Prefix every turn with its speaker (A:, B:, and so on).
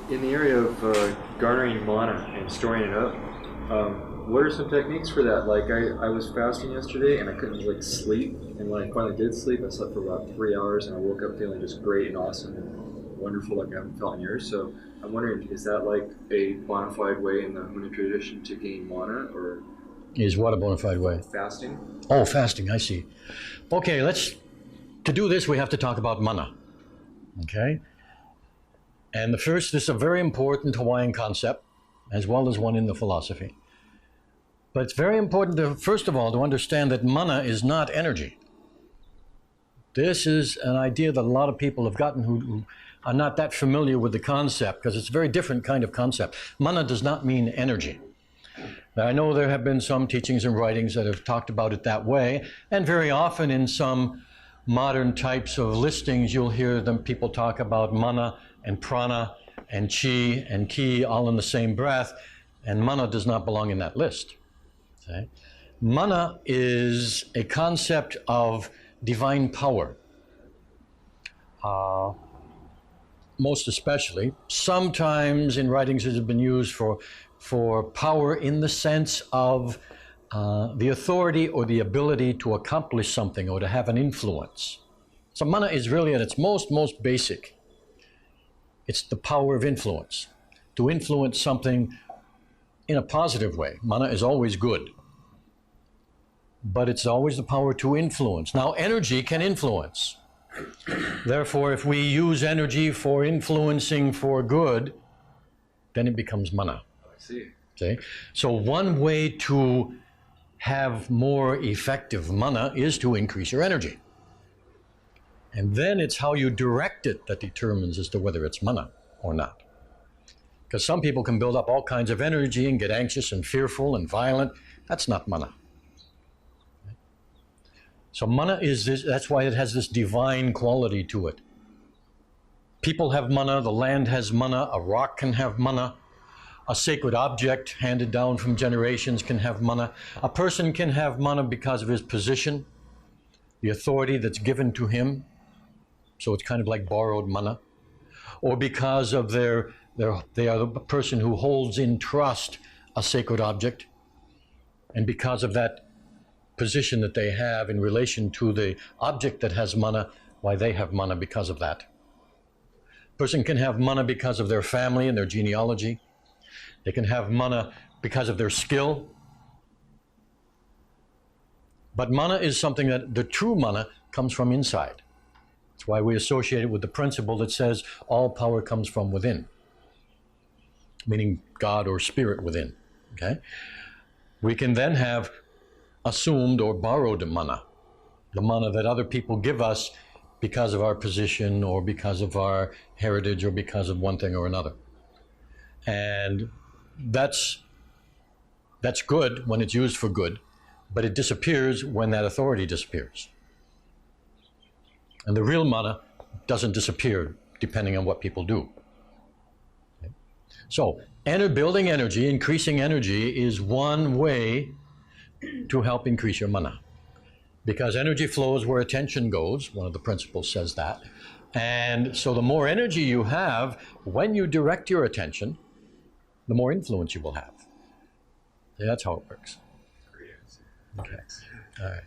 A: in the area of garnering mana and storing it up, what are some techniques for that? Like I was fasting yesterday and I couldn't like sleep, and when I finally did sleep, I slept for about 3 hours and I woke up feeling just great and awesome and wonderful, like I haven't felt in years. So I'm wondering, is that like a bona fide way in the Huna tradition to gain mana, or
B: is what a bona fide way?
A: Fasting.
B: Oh, fasting. I see. Okay, to do this, we have to talk about mana. Okay. And this is a very important Hawaiian concept, as well as one in the philosophy. But it's very important to, first of all, to understand that mana is not energy. This is an idea that a lot of people have gotten who are not that familiar with the concept, because it's a very different kind of concept. Mana does not mean energy. Now, I know there have been some teachings and writings that have talked about it that way, and very often in some modern types of listings, you'll hear people talk about mana and prana and chi and ki all in the same breath, and mana does not belong in that list. Okay? Mana is a concept of divine power. Most especially, sometimes in writings it has been used for power in the sense of the authority or the ability to accomplish something or to have an influence. So mana is really at its most basic. It's the power of influence. To influence something in a positive way. Mana is always good. But it's always the power to influence. Now, energy can influence. Therefore, if we use energy for influencing for good, then it becomes mana.
A: I see.
B: Okay? So one way to have more effective mana is to increase your energy. And then it's how you direct it that determines as to whether it's mana or not. Because some people can build up all kinds of energy and get anxious and fearful and violent. That's not mana. So mana is this, that's why it has this divine quality to it. People have mana, the land has mana, a rock can have mana, a sacred object handed down from generations can have mana. A person can have mana because of his position, the authority that's given to him. So it's kind of like borrowed mana. Or because of they are the person who holds in trust a sacred object. And because of that position that they have in relation to the object that has mana, why they have mana because of that. Person can have mana because of their family and their genealogy. They can have mana because of their skill. But mana is something that the true mana comes from inside. That's why we associate it with the principle that says all power comes from within, meaning God or spirit within. Okay? We can then have assumed or borrowed mana, the mana that other people give us because of our position or because of our heritage or because of one thing or another. And that's good when it's used for good, but it disappears when that authority disappears. And the real mana doesn't disappear depending on what people do. Okay? So, building energy, increasing energy is one way to help increase your mana. Because energy flows where attention goes, one of the principles says that. And so the more energy you have, when you direct your attention, the more influence you will have. Yeah, that's how it works. Okay. All right.